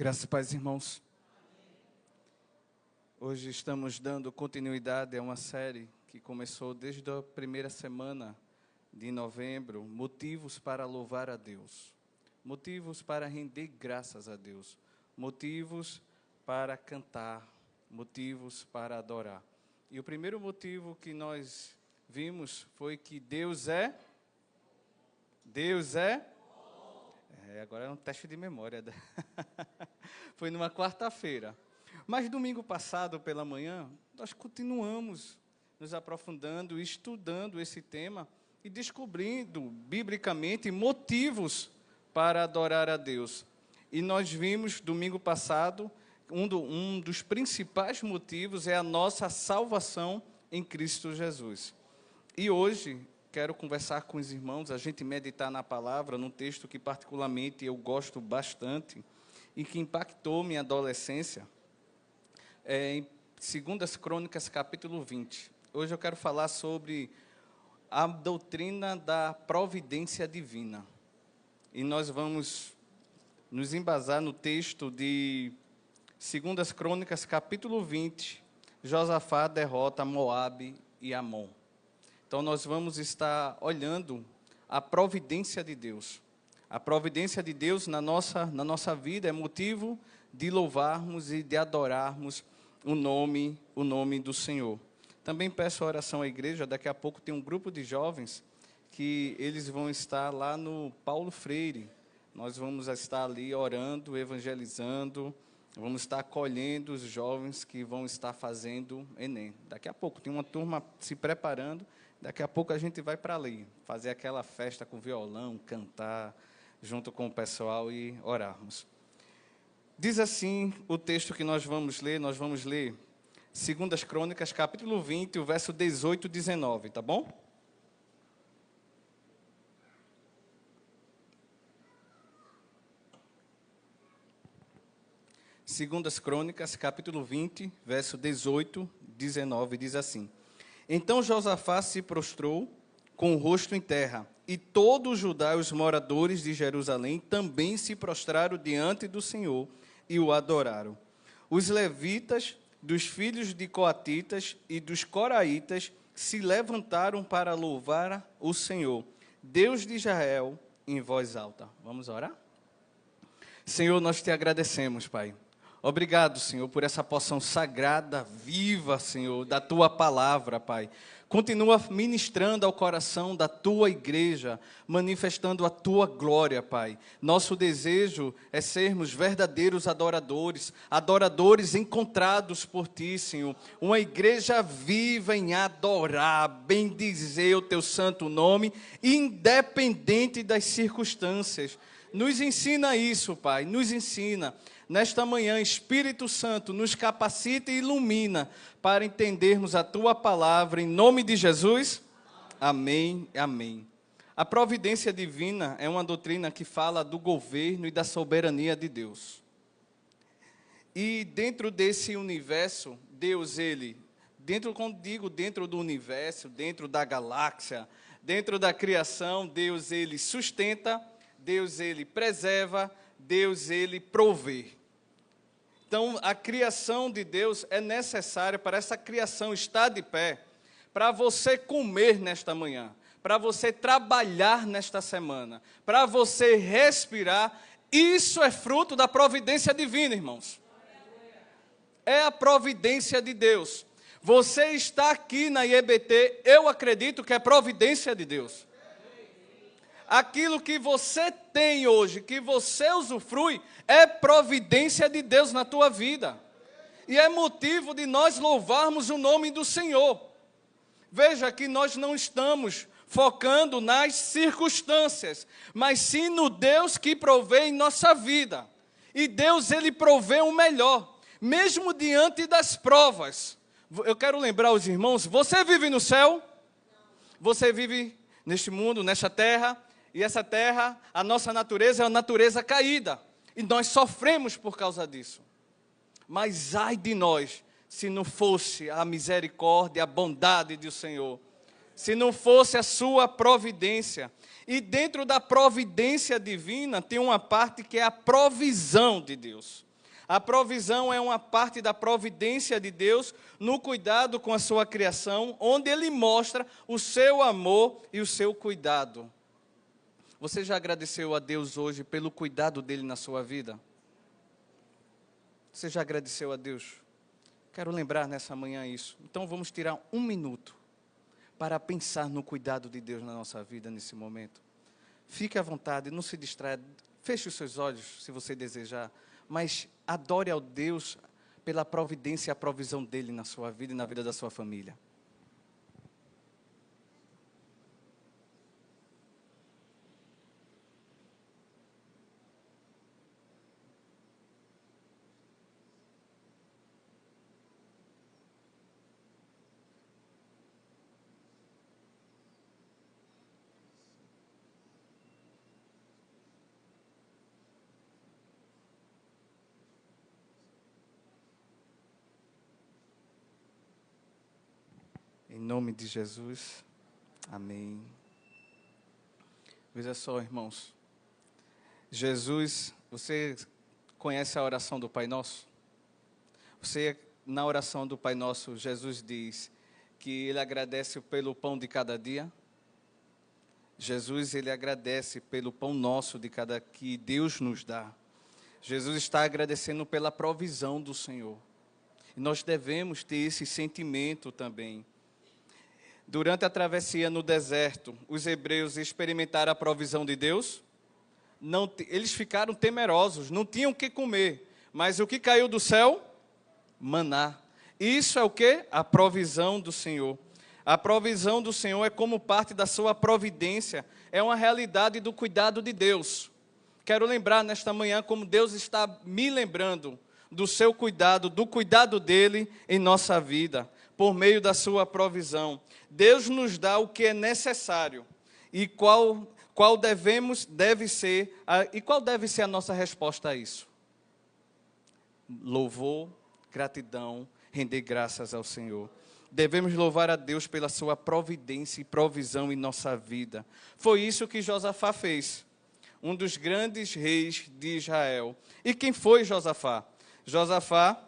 Graças e paz, irmãos. Hoje estamos dando continuidade a uma série que começou desde a primeira semana de novembro, motivos para louvar a Deus, motivos para render graças a Deus, motivos para cantar, motivos para adorar. E o primeiro motivo que nós vimos foi que Deus é... Agora é um teste de memória. Foi numa quarta-feira. Mas domingo passado, pela manhã, nós continuamos nos aprofundando, estudando esse tema e descobrindo, biblicamente, motivos para adorar a Deus. E nós vimos, domingo passado, um dos principais motivos é a nossa salvação em Cristo Jesus. E hoje quero conversar com os irmãos, a gente meditar na palavra, num texto que particularmente eu gosto bastante e que impactou minha adolescência, em 2 Crônicas, capítulo 20. Hoje eu quero falar sobre a doutrina da providência divina. E nós vamos nos embasar no texto de 2 Crônicas, capítulo 20, Josafá derrota Moabe e Amon. Então, nós vamos estar olhando a providência de Deus. A providência de Deus na nossa vida é motivo de louvarmos e de adorarmos o nome do Senhor. Também peço a oração à igreja. Daqui a pouco tem um grupo de jovens que eles vão estar lá no Paulo Freire. Nós vamos estar ali orando, evangelizando, vamos estar acolhendo os jovens que vão estar fazendo Enem. Daqui a pouco tem uma turma se preparando. Daqui a pouco a gente vai para ali, fazer aquela festa com violão, cantar junto com o pessoal e orarmos. Diz assim o texto que nós vamos ler 2 Crônicas, capítulo 20, o verso 18 e 19, tá bom? Segundas Crônicas, capítulo 20, verso 18, 19, diz assim: Então Josafá se prostrou com o rosto em terra, e todo Judá e os moradores de Jerusalém também se prostraram diante do Senhor e o adoraram. Os levitas, dos filhos de Coatitas e dos Coraitas, se levantaram para louvar o Senhor, Deus de Israel, em voz alta. Vamos orar? Senhor, nós te agradecemos, Pai. Obrigado, Senhor, por essa porção sagrada, viva, Senhor, da Tua palavra, Pai. Continua ministrando ao coração da Tua igreja, manifestando a Tua glória, Pai. Nosso desejo é sermos verdadeiros adoradores, adoradores encontrados por Ti, Senhor. Uma igreja viva em adorar, bendizer o Teu santo nome, independente das circunstâncias. Nos ensina isso, Pai, nos ensina. Nesta manhã, Espírito Santo, nos capacita e ilumina para entendermos a Tua palavra, em nome de Jesus. Amém, amém. A providência divina é uma doutrina que fala do governo e da soberania de Deus. E dentro desse universo, Deus, quando digo dentro do universo, dentro da galáxia, dentro da criação, Deus, Ele sustenta, Deus, Ele preserva, Deus, Ele provê. Então, a criação de Deus é necessária para essa criação estar de pé, para você comer nesta manhã, para você trabalhar nesta semana, para você respirar. Isso é fruto da providência divina, irmãos. É a providência de Deus. Você está aqui na IEBT, eu acredito que é providência de Deus. Aquilo que você tem hoje, que você usufrui, é providência de Deus na tua vida. E é motivo de nós louvarmos o nome do Senhor. Veja que nós não estamos focando nas circunstâncias, mas sim no Deus que provê em nossa vida. E Deus, Ele provê o melhor, mesmo diante das provas. Eu quero lembrar os irmãos, você vive no céu? Você vive neste mundo, nesta terra? E essa terra, a nossa natureza é uma natureza caída. E nós sofremos por causa disso. Mas ai de nós, se não fosse a misericórdia, a bondade do Senhor. Se não fosse a sua providência. E dentro da providência divina tem uma parte que é a provisão de Deus. A provisão é uma parte da providência de Deus no cuidado com a sua criação, onde Ele mostra o seu amor e o seu cuidado. Você já agradeceu a Deus hoje pelo cuidado dEle na sua vida? Você já agradeceu a Deus? Quero lembrar nessa manhã isso. Então vamos tirar um minuto para pensar no cuidado de Deus na nossa vida nesse momento. Fique à vontade, não se distraia. Feche os seus olhos, se você desejar. Mas adore ao Deus pela providência e a provisão dEle na sua vida e na vida da sua família. Em nome de Jesus, amém. Veja só, irmãos. Jesus, você conhece a oração do Pai Nosso? Na oração do Pai Nosso, Jesus diz que Ele agradece pelo pão de cada dia. Jesus, Ele agradece pelo pão nosso que Deus nos dá. Jesus está agradecendo pela provisão do Senhor. E nós devemos ter esse sentimento também. Durante a travessia no deserto, os hebreus experimentaram a provisão de Deus. Não, eles ficaram temerosos, não tinham o que comer. Mas o que caiu do céu? Maná. Isso é o quê? A provisão do Senhor. A provisão do Senhor é como parte da sua providência. É uma realidade do cuidado de Deus. Quero lembrar nesta manhã como Deus está me lembrando do seu cuidado, do cuidado dEle em nossa vida, por meio da sua provisão. Deus nos dá o que é necessário e qual deve ser a nossa resposta a isso? Louvor, gratidão, render graças ao Senhor. Devemos louvar a Deus pela sua providência e provisão em nossa vida. Foi isso que Josafá fez, um dos grandes reis de Israel. E quem foi Josafá? Josafá,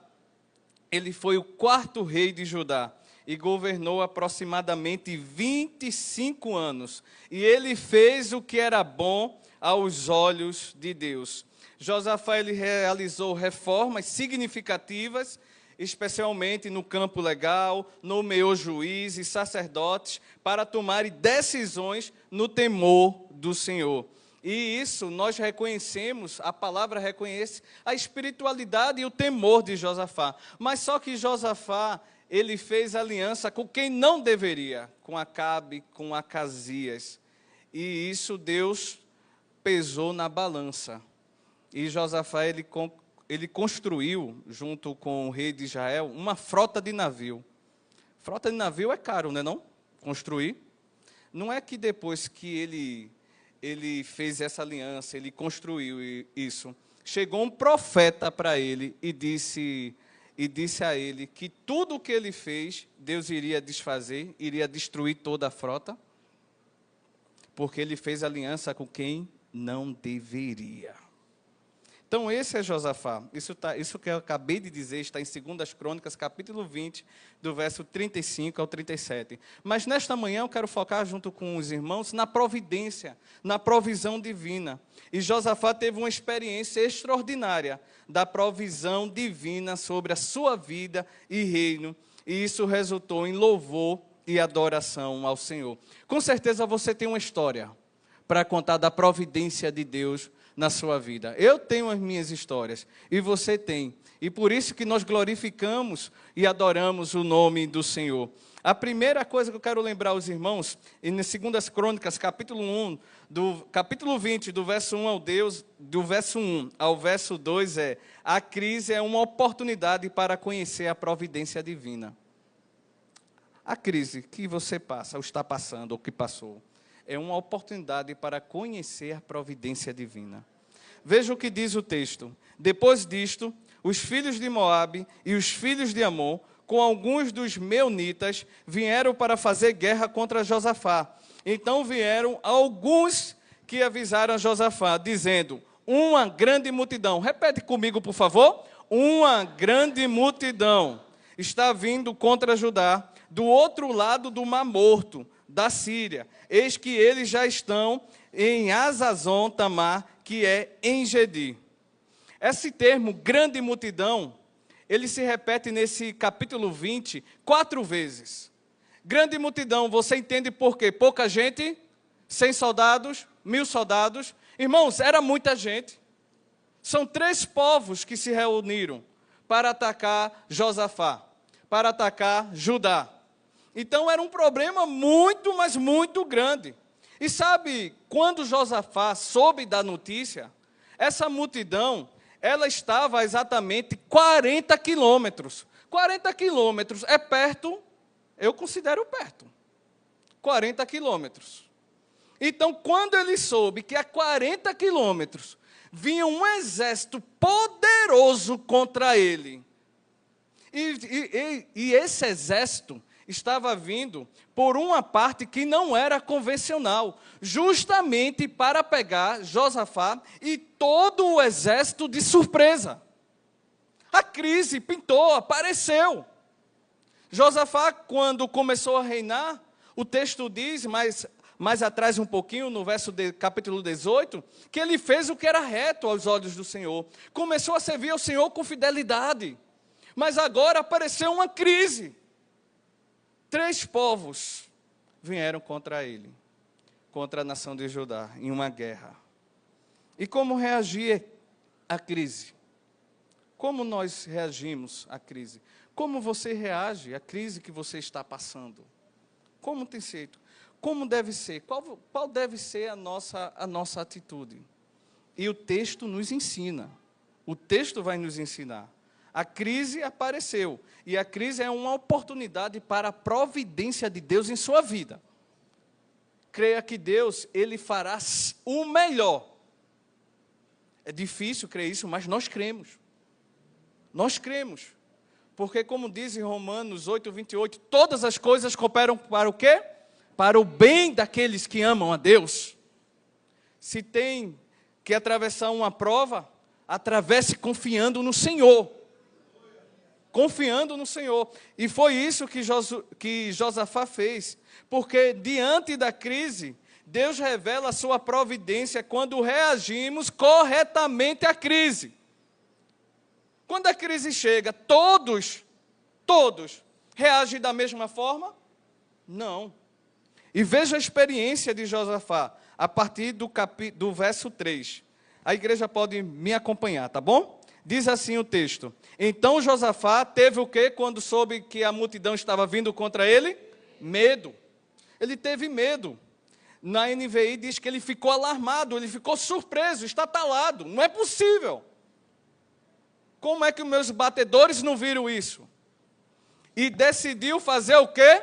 ele foi o 4º rei de Judá e governou aproximadamente 25 anos. E ele fez o que era bom aos olhos de Deus. Josafá, ele realizou reformas significativas, especialmente no campo legal, nomeou juízes, sacerdotes, para tomarem decisões no temor do Senhor. E isso nós reconhecemos, a palavra reconhece a espiritualidade e o temor de Josafá. Mas só que Josafá, ele fez aliança com quem não deveria, com Acabe, com Acasias. E isso Deus pesou na balança. E Josafá, ele construiu, junto com o rei de Israel, uma frota de navio. Frota de navio é caro, não é não? Construir. Não é que depois que ele fez essa aliança, ele construiu isso. Chegou um profeta para ele e disse a ele que tudo o que ele fez, Deus iria desfazer, iria destruir toda a frota, porque ele fez aliança com quem não deveria. Então, esse é Josafá. Isso que eu acabei de dizer está em 2 Crônicas, capítulo 20, do verso 35 ao 37. Mas nesta manhã eu quero focar junto com os irmãos na providência, na provisão divina. E Josafá teve uma experiência extraordinária da provisão divina sobre a sua vida e reino. E isso resultou em louvor e adoração ao Senhor. Com certeza você tem uma história para contar da providência de Deus na sua vida. Eu tenho as minhas histórias e você tem. E por isso que nós glorificamos e adoramos o nome do Senhor. A primeira coisa que eu quero lembrar aos irmãos, em 2 Crônicas, capítulo 20, do verso 1 ao verso 2 a crise é uma oportunidade para conhecer a providência divina. A crise que você passa, ou está passando, ou que passou, é uma oportunidade para conhecer a providência divina. Veja o que diz o texto. Depois disto, os filhos de Moabe e os filhos de Amon, com alguns dos meunitas, vieram para fazer guerra contra Josafá. Então vieram alguns que avisaram a Josafá, dizendo: uma grande multidão. Repete comigo, por favor. Uma grande multidão está vindo contra Judá, do outro lado do Mar Morto, da Síria. Eis que eles já estão em Hazazon Tamar, que é em Gedi. Esse termo, grande multidão, ele se repete nesse capítulo 20, 4 vezes. Grande multidão, você entende por quê? Pouca gente, 100 soldados, 1000 soldados. Irmãos, era muita gente. São 3 povos que se reuniram para atacar Josafá, para atacar Judá. Então era um problema muito, mas muito grande. E sabe, quando Josafá soube da notícia, essa multidão, ela estava a exatamente 40 quilômetros. 40 quilômetros é perto, eu considero perto. 40 quilômetros. Então, quando ele soube que a 40 quilômetros vinha um exército poderoso contra ele, e esse exército estava vindo por uma parte que não era convencional, justamente para pegar Josafá e todo o exército de surpresa. A crise pintou, apareceu. Josafá, quando começou a reinar, o texto diz, mais atrás um pouquinho, no capítulo 18, que ele fez o que era reto aos olhos do Senhor. Começou a servir ao Senhor com fidelidade. Mas agora apareceu uma crise. 3 povos vieram contra ele, contra a nação de Judá, em uma guerra. E como reagir à crise? Como nós reagimos à crise? Como você reage à crise que você está passando? Como tem sido? Como deve ser? Qual deve ser a nossa atitude? E o texto nos ensina. O texto vai nos ensinar. A crise apareceu. E a crise é uma oportunidade para a providência de Deus em sua vida. Creia que Deus, Ele fará o melhor. É difícil crer isso, mas nós cremos. Nós cremos. Porque, como diz em Romanos 8:28, todas as coisas cooperam para o quê? Para o bem daqueles que amam a Deus. Se tem que atravessar uma prova, atravesse confiando no Senhor. Confiando no Senhor. E foi isso que Josafá fez. Porque diante da crise, Deus revela a sua providência quando reagimos corretamente à crise. Quando a crise chega, todos reagem da mesma forma? Não. E veja a experiência de Josafá, a partir do verso 3. A igreja pode me acompanhar, tá bom? Diz assim o texto. Então Josafá teve o quê quando soube que a multidão estava vindo contra ele? Medo. Ele teve medo. Na NVI diz que ele ficou alarmado, ele ficou surpreso, estatalado. Não é possível. Como é que os meus batedores não viram isso? E decidiu fazer o quê?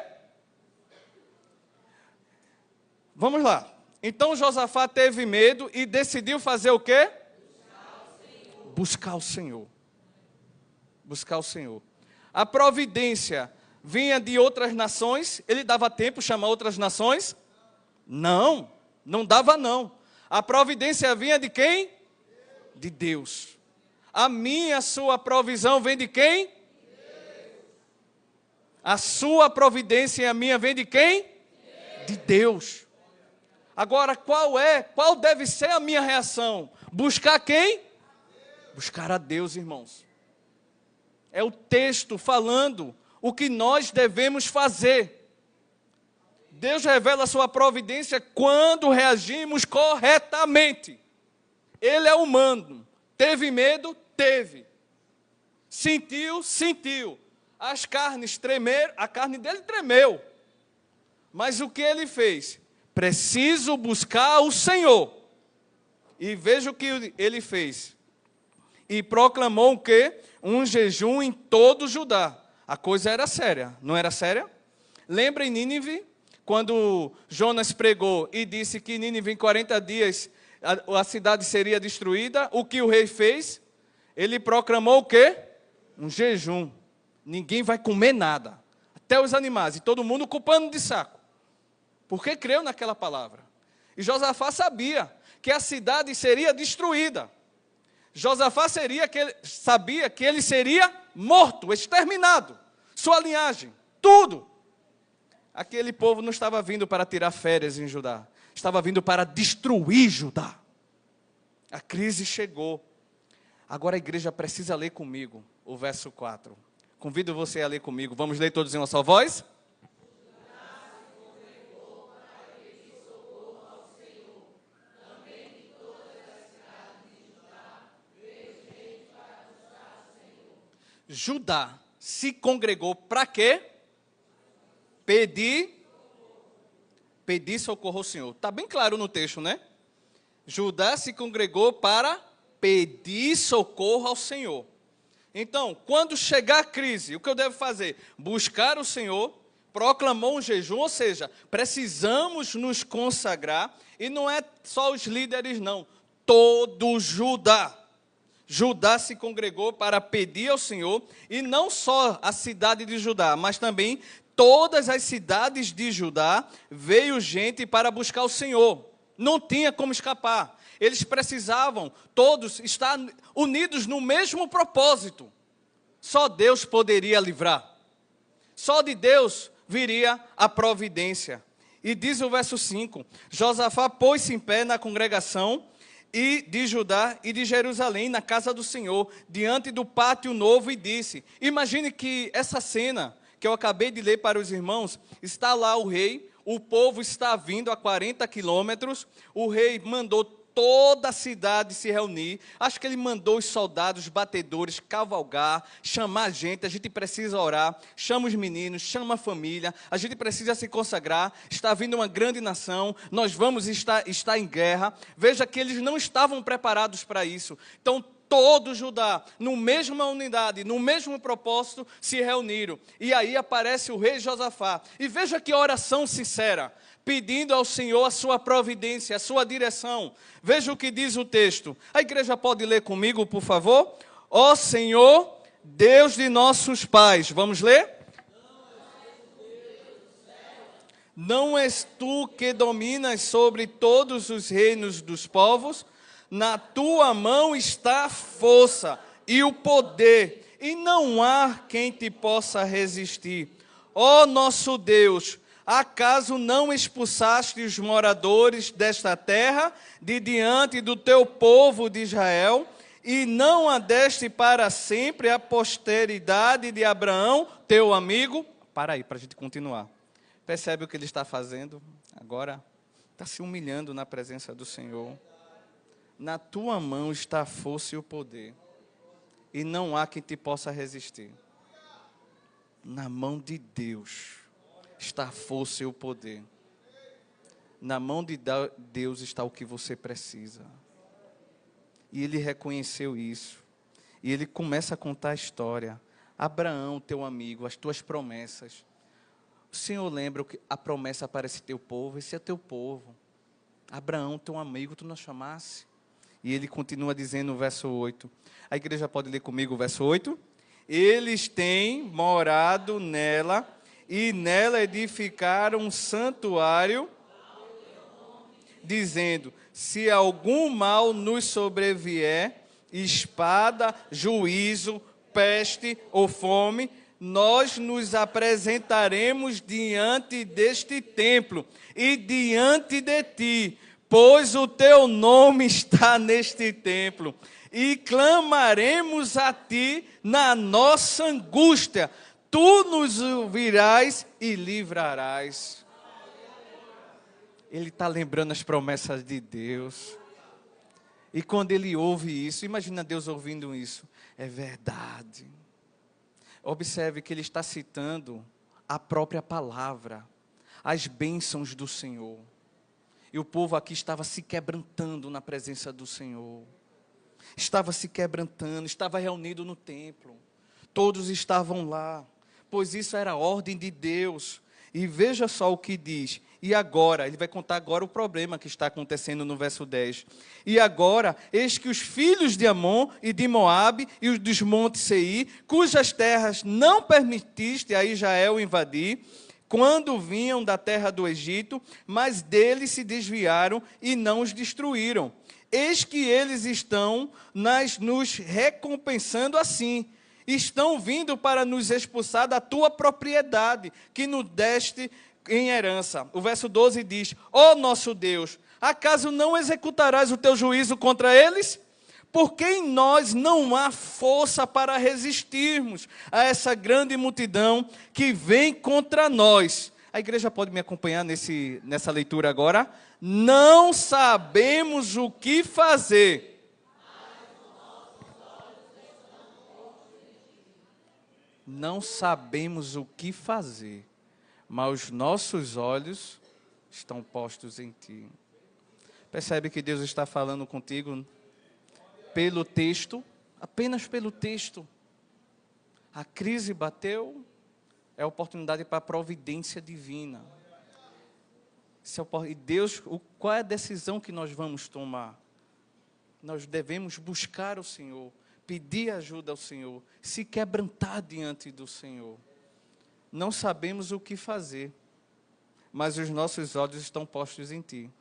Vamos lá. Então Josafá teve medo e decidiu fazer o quê? Buscar o Senhor. Buscar o Senhor. A providência vinha de outras nações. Ele dava tempo chamar outras nações? Não, não dava não. A providência vinha de quem? De Deus. A sua provisão vem de quem? A sua providência e a minha vem de quem? De Deus. Agora, qual deve ser a minha reação? Buscar quem? Buscar a Deus, irmãos. É o texto falando o que nós devemos fazer. Deus revela a sua providência quando reagimos corretamente. Ele é humano. Teve medo? Teve. Sentiu? Sentiu. As carnes tremeram, a carne dele tremeu. Mas o que ele fez? Preciso buscar o Senhor. E veja o que ele fez. E proclamou o quê? Um jejum em todo Judá. A coisa era séria, não era séria? Lembra em Nínive, quando Jonas pregou e disse que Nínive em 40 dias a cidade seria destruída? O que o rei fez? Ele proclamou o quê? Um jejum. Ninguém vai comer nada, até os animais, e todo mundo com pano de saco. Porque creu naquela palavra. E Josafá sabia que a cidade seria destruída. Josafá sabia que ele seria morto, exterminado, sua linhagem, tudo. Aquele povo não estava vindo para tirar férias em Judá, estava vindo para destruir Judá. A crise chegou. Agora a igreja precisa ler comigo o verso 4. Convido você a ler comigo. Vamos ler todos em uma só voz? Judá se congregou para quê? Pedir socorro ao Senhor. Está bem claro no texto, né? Judá se congregou para pedir socorro ao Senhor. Então, quando chegar a crise, o que eu devo fazer? Buscar o Senhor. Proclamou um jejum, ou seja, precisamos nos consagrar. E não é só os líderes, não. Todo Judá. Judá se congregou para pedir ao Senhor, e não só a cidade de Judá, mas também todas as cidades de Judá veio gente para buscar o Senhor. Não tinha como escapar. Eles precisavam todos estar unidos no mesmo propósito. Só Deus poderia livrar. Só de Deus viria a providência. E diz o verso 5, Josafá pôs-se em pé na congregação e de Judá e de Jerusalém, na casa do Senhor, diante do pátio novo, e disse, imagine que essa cena que eu acabei de ler para os irmãos, está lá o rei, o povo está vindo a 40 quilômetros, o rei mandou toda a cidade se reunir, acho que ele mandou os soldados, batedores, cavalgar, chamar a gente precisa orar, chama os meninos, chama a família, a gente precisa se consagrar, está vindo uma grande nação, nós vamos estar em guerra. Veja que eles não estavam preparados para isso, então todo Judá, no mesma unidade, no mesmo propósito, se reuniram, e aí aparece o rei Josafá, e veja que oração sincera, pedindo ao Senhor a sua providência, a sua direção. Veja o que diz o texto. A igreja pode ler comigo, por favor? Ó Senhor, Deus de nossos pais. Vamos ler? Não és tu que dominas sobre todos os reinos dos povos? Na tua mão está a força e o poder, e não há quem te possa resistir. Ó nosso Deus, acaso não expulsaste os moradores desta terra de diante do teu povo de Israel, e não a deste para sempre a posteridade de Abraão, teu amigo? Para aí, para a gente continuar. Percebe o que ele está fazendo? Agora está se humilhando na presença do Senhor. Na tua mão está a força e o poder, e não há quem te possa resistir. Na mão de Deus está a força e o poder. Na mão de Deus está o que você precisa. E ele reconheceu isso. E ele começa a contar a história. Abraão, teu amigo, as tuas promessas. O Senhor lembra que a promessa para esse teu povo, esse é teu povo. Abraão, teu amigo, tu não chamasse. E ele continua dizendo no verso 8. A igreja pode ler comigo o verso 8? Eles têm morado nela, e nela edificaram um santuário, dizendo, se algum mal nos sobrevier, espada, juízo, peste ou fome, nós nos apresentaremos diante deste templo e diante de ti, pois o teu nome está neste templo, e clamaremos a ti na nossa angústia, tu nos ouvirás e livrarás. Ele está lembrando as promessas de Deus. E quando ele ouve isso, imagina Deus ouvindo isso, é verdade. Observe que ele está citando a própria palavra, as bênçãos do Senhor. E o povo aqui estava se quebrantando na presença do Senhor. Estava se quebrantando, estava reunido no templo. Todos estavam lá, pois isso era a ordem de Deus. E veja só o que diz. E agora, ele vai contar agora o problema que está acontecendo no verso 10. E agora, eis que os filhos de Amon e de Moabe e os dos montes Seir, cujas terras não permitiste a Israel invadir, quando vinham da terra do Egito, mas deles se desviaram e não os destruíram. Eis que eles estão nos recompensando assim. Estão vindo para nos expulsar da tua propriedade, que nos deste em herança. O verso 12 diz: ó nosso Deus, acaso não executarás o teu juízo contra eles? Porque em nós não há força para resistirmos a essa grande multidão que vem contra nós. A igreja pode me acompanhar nessa leitura agora? Não sabemos o que fazer. Não sabemos o que fazer, mas os nossos olhos estão postos em Ti. Percebe que Deus está falando contigo pelo texto, apenas pelo texto. A crise bateu, é oportunidade para a providência divina. E Deus, qual é a decisão que nós vamos tomar? Nós devemos buscar o Senhor, pedir ajuda ao Senhor, se quebrantar diante do Senhor. Não sabemos o que fazer, mas os nossos olhos estão postos em Ti.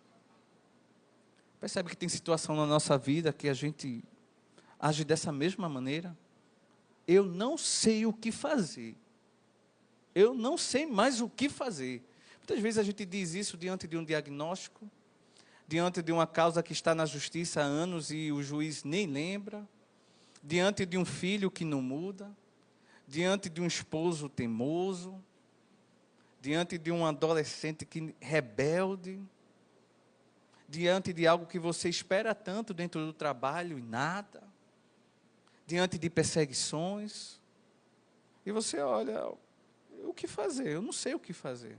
Percebe que tem situação na nossa vida que a gente age dessa mesma maneira? Eu não sei o que fazer. Eu não sei mais o que fazer. Muitas vezes a gente diz isso diante de um diagnóstico, diante de uma causa que está na justiça há anos e o juiz nem lembra, diante de um filho que não muda, diante de um esposo teimoso, diante de um adolescente rebelde, diante de algo que você espera tanto dentro do trabalho e nada, diante de perseguições, e você olha, o que fazer? Eu não sei o que fazer.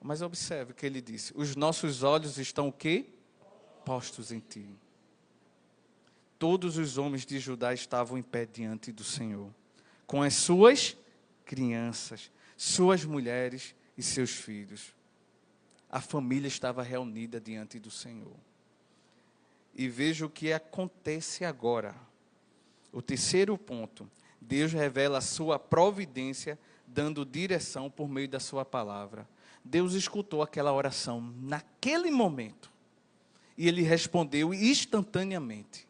Mas observe o que ele disse: os nossos olhos estão o quê? Postos em Ti. Todos os homens de Judá estavam em pé diante do Senhor, com as suas crianças, suas mulheres e seus filhos. A família estava reunida diante do Senhor. E veja o que acontece agora. O terceiro ponto: Deus revela a sua providência, dando direção por meio da sua palavra. Deus escutou aquela oração naquele momento, e Ele respondeu instantaneamente.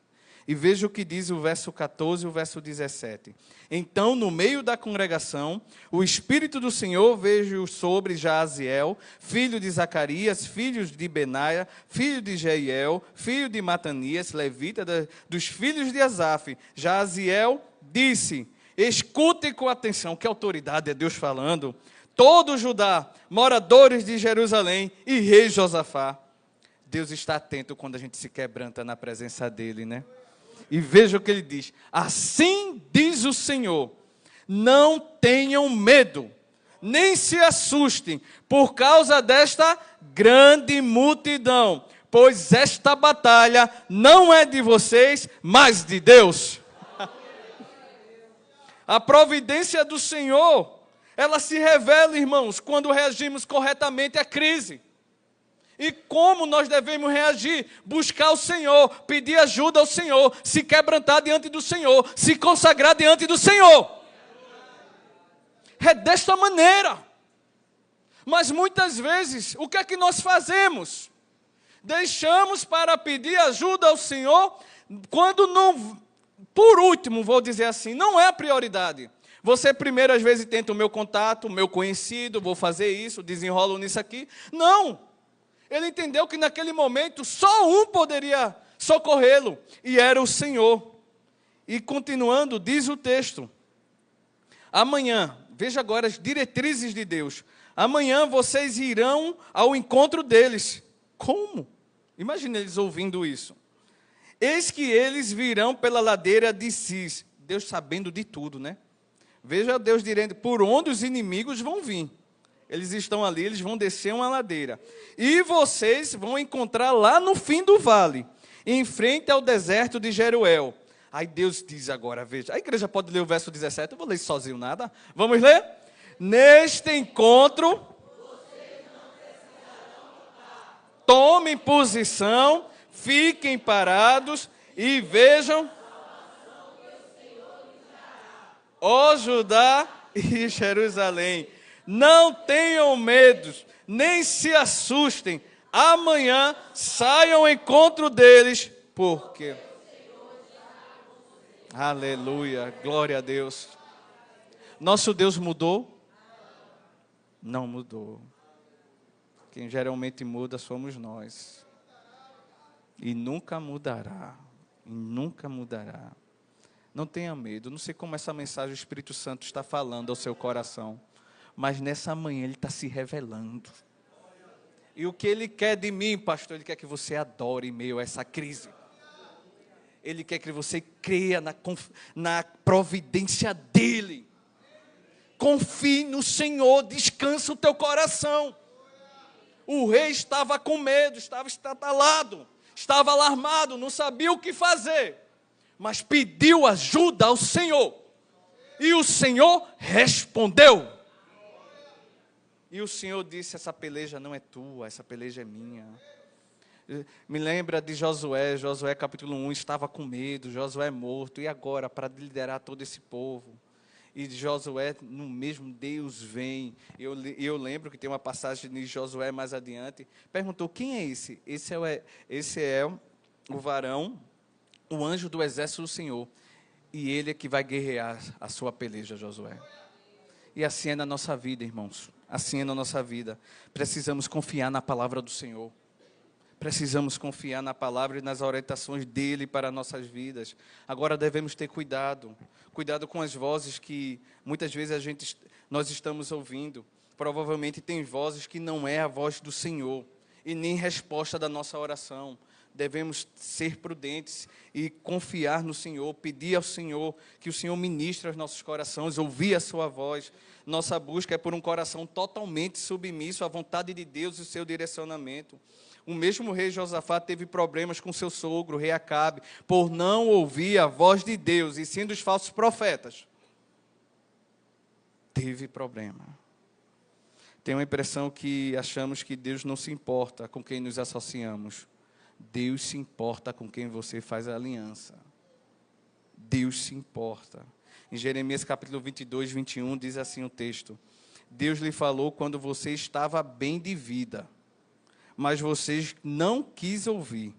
E veja o que diz o verso 14 e o verso 17. Então, no meio da congregação, o Espírito do Senhor veio sobre Jaaziel, filho de Zacarias, filho de Benaia, filho de Jeiel, filho de Matanias, levita dos filhos de Asaf. Jaaziel disse: escutem com atenção, que autoridade é Deus falando. Todo Judá, moradores de Jerusalém e rei Josafá. Deus está atento quando a gente se quebranta na presença dEle, né? E veja o que ele diz: assim diz o Senhor, não tenham medo, nem se assustem, por causa desta grande multidão, pois esta batalha não é de vocês, mas de Deus. A providência do Senhor, ela se revela, irmãos, quando reagimos corretamente à crise. E como nós devemos reagir? Buscar o Senhor, pedir ajuda ao Senhor, se quebrantar diante do Senhor, se consagrar diante do Senhor. É desta maneira. Mas muitas vezes, o que é que nós fazemos? Deixamos para pedir ajuda ao Senhor, quando não, por último, vou dizer assim, não é a prioridade. Você primeiro, às vezes, tenta o meu contato, o meu conhecido, vou fazer isso, desenrolo nisso aqui. Não. Ele entendeu que naquele momento só um poderia socorrê-lo, e era o Senhor. E continuando, diz o texto: amanhã, veja agora as diretrizes de Deus, amanhã vocês irão ao encontro deles. Como? Imagina eles ouvindo isso. Eis que eles virão pela ladeira de Cis. Deus sabendo de tudo, né? Veja Deus dizendo por onde os inimigos vão vir. Eles estão ali, eles vão descer uma ladeira. E vocês vão encontrar lá no fim do vale, em frente ao deserto de Jeruel. Aí Deus diz agora, veja, a igreja pode ler o verso 17, eu vou ler sozinho nada. Vamos ler? Neste encontro, tomem posição, fiquem parados e vejam, ó Judá e Jerusalém, Não tenham medo, nem se assustem. Amanhã saiam ao encontro deles, porque... Aleluia, glória a Deus. Nosso Deus mudou? Não mudou. Quem geralmente muda somos nós. E nunca mudará. E nunca mudará. Não tenha medo. Não sei como essa mensagem o Espírito Santo está falando ao seu coração. Mas nessa manhã Ele está se revelando. E o que Ele quer de mim, pastor? Ele quer que você adore em meio a essa crise. Ele quer que você creia na providência dEle. Confie no Senhor, descansa o teu coração. O rei estava com medo, estava estatalado, estava alarmado, não sabia o que fazer. Mas pediu ajuda ao Senhor. E o Senhor respondeu. E o Senhor disse, essa peleja não é tua, essa peleja é minha. Me lembra de Josué capítulo 1, estava com medo, Josué morto, e agora para liderar todo esse povo? E Josué, no mesmo Deus vem. Eu lembro que tem uma passagem de Josué mais adiante, perguntou, quem é esse? Esse é o varão, o anjo do exército do Senhor, e ele é que vai guerrear a sua peleja, Josué. E assim é na nossa vida, irmãos, assim é na nossa vida. Precisamos confiar na palavra do Senhor. Precisamos confiar na palavra e nas orientações dEle para nossas vidas. Agora devemos ter cuidado. Cuidado com as vozes que muitas vezes nós estamos ouvindo. Provavelmente tem vozes que não é a voz do Senhor e nem resposta da nossa oração. Devemos ser prudentes e confiar no Senhor, pedir ao Senhor que o Senhor ministre aos nossos corações, ouvir a sua voz. Nossa busca é por um coração totalmente submisso à vontade de Deus e o seu direcionamento. O mesmo rei Josafá teve problemas com seu sogro, o rei Acabe, por não ouvir a voz de Deus, e sim dos falsos profetas. Teve problema. Tenho a impressão que achamos que Deus não se importa com quem nos associamos. Deus se importa com quem você faz a aliança. Deus se importa. Em Jeremias capítulo 22, 21, diz assim o texto. Deus lhe falou quando você estava bem de vida, mas vocês não quis ouvir.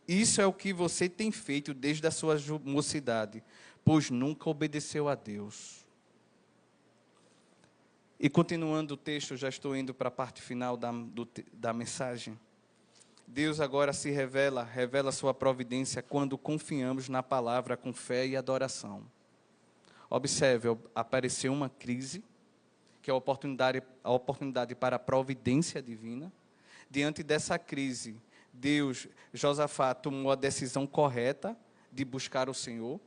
Isso é o que você tem feito desde a sua mocidade, pois nunca obedeceu a Deus. E continuando o texto, já estou indo para a parte final da mensagem. Deus agora se revela a sua providência quando confiamos na palavra com fé e adoração. Observe, apareceu uma crise, que é a oportunidade para a providência divina. Diante dessa crise, Josafá tomou a decisão correta de buscar o Senhor.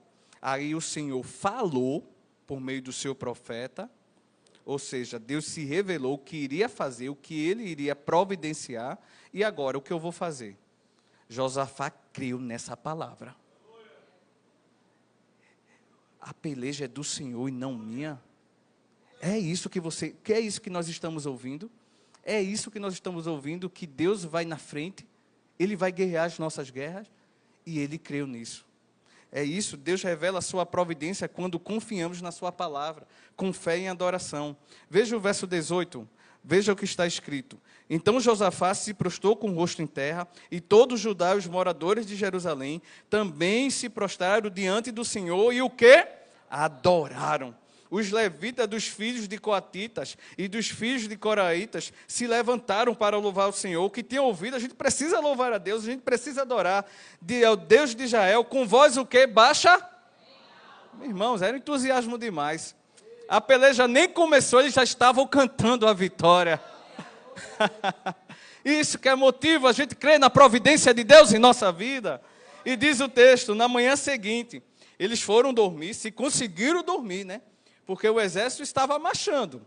Aí o Senhor falou por meio do seu profeta, ou seja, Deus se revelou o que iria fazer, o que ele iria providenciar, e agora o que eu vou fazer? Josafá creu nessa palavra. A peleja é do Senhor e não minha. É isso que nós estamos ouvindo? É isso que nós estamos ouvindo, que Deus vai na frente, Ele vai guerrear as nossas guerras, e Ele creu nisso. É isso, Deus revela a sua providência quando confiamos na sua palavra, com fé e adoração. Veja o verso 18, veja o que está escrito. Então Josafá se prostrou com o rosto em terra, e todos os Judá e os moradores de Jerusalém também se prostraram diante do Senhor, e o quê? Adoraram. Os levitas dos filhos de Coatitas e dos filhos de Coraitas se levantaram para louvar o Senhor. O que tinham ouvido, a gente precisa louvar a Deus, a gente precisa adorar ao Deus de Israel, com voz o quê? Baixa? Irmãos, era entusiasmo demais. A peleja nem começou, eles já estavam cantando a vitória. Isso que é motivo, a gente crê na providência de Deus em nossa vida. E diz o texto, na manhã seguinte, eles foram dormir, se conseguiram dormir, né? Porque o exército estava marchando.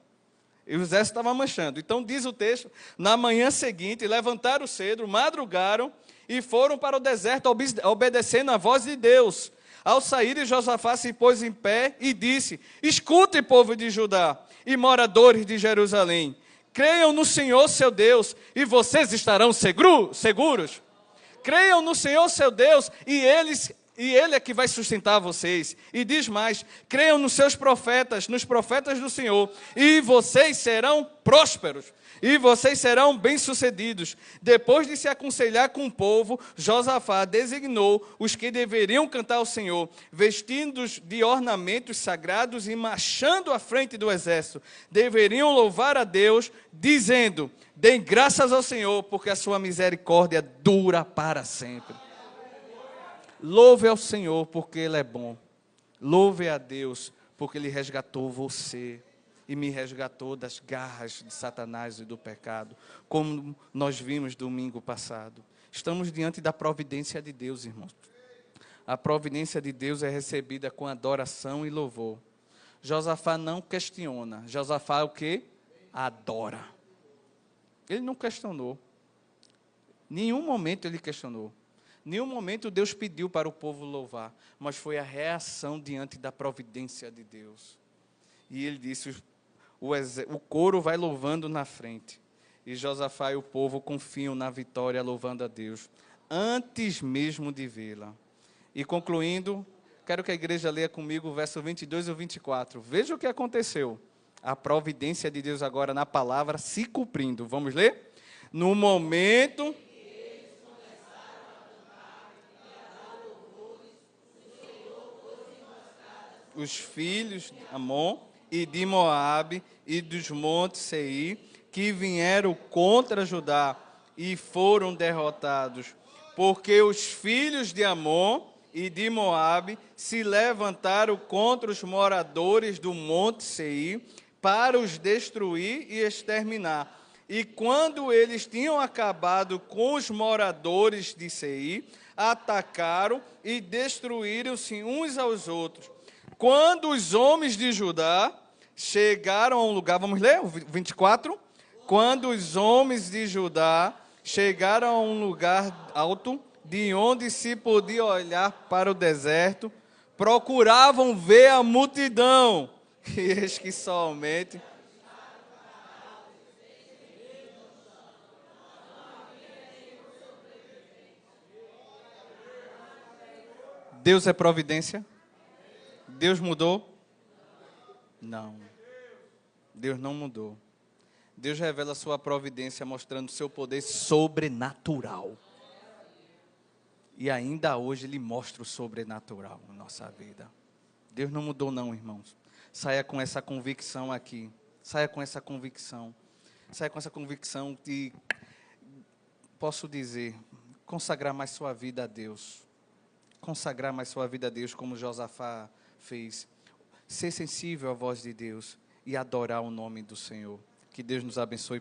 Então diz o texto, na manhã seguinte, levantaram cedo, madrugaram e foram para o deserto obedecendo a voz de Deus. Ao sair, Josafá se pôs em pé e disse, escutem, povo de Judá e moradores de Jerusalém, creiam no Senhor seu Deus e vocês estarão seguros. Creiam no Senhor seu Deus e E Ele é que vai sustentar vocês. E diz mais: creiam nos seus profetas, nos profetas do Senhor, e vocês serão prósperos, e vocês serão bem-sucedidos. Depois de se aconselhar com o povo, Josafá designou os que deveriam cantar ao Senhor, vestidos de ornamentos sagrados e marchando à frente do exército. Deveriam louvar a Deus, dizendo: deem graças ao Senhor, porque a sua misericórdia dura para sempre. Louve ao Senhor, porque Ele é bom. Louve a Deus, porque Ele resgatou você e me resgatou das garras de Satanás e do pecado, como nós vimos domingo passado. Estamos diante da providência de Deus, irmãos. A providência de Deus é recebida com adoração e louvor. Josafá não questiona. Josafá o quê? Adora. Ele não questionou. Nenhum momento ele questionou. Nenhum momento Deus pediu para o povo louvar, mas foi a reação diante da providência de Deus. E ele disse: o coro vai louvando na frente. E Josafá e o povo confiam na vitória, louvando a Deus, antes mesmo de vê-la. E concluindo, quero que a igreja leia comigo o verso 22 e o 24. Veja o que aconteceu. A providência de Deus agora na palavra se cumprindo. Vamos ler? No momento... os filhos de Amon e de Moabe e dos montes Seir, que vieram contra Judá e foram derrotados, porque os filhos de Amon e de Moabe se levantaram contra os moradores do monte Seir para os destruir e exterminar. E quando eles tinham acabado com os moradores de Seir, atacaram e destruíram-se uns aos outros. Quando os homens de Judá chegaram a um lugar, vamos ler o 24? Quando os homens de Judá chegaram a um lugar alto, de onde se podia olhar para o deserto, procuravam ver a multidão, e eis que somente... Deus é providência? Deus mudou? Não. Deus não mudou. Deus revela a sua providência mostrando o seu poder sobrenatural. E ainda hoje Ele mostra o sobrenatural na nossa vida. Deus não mudou não, irmãos. Saia com essa convicção aqui. Saia com essa convicção. Saia com essa convicção de, posso dizer, consagrar mais sua vida a Deus. Consagrar mais sua vida a Deus como Josafá fez. Ser sensível à voz de Deus e adorar o nome do Senhor. Que Deus nos abençoe.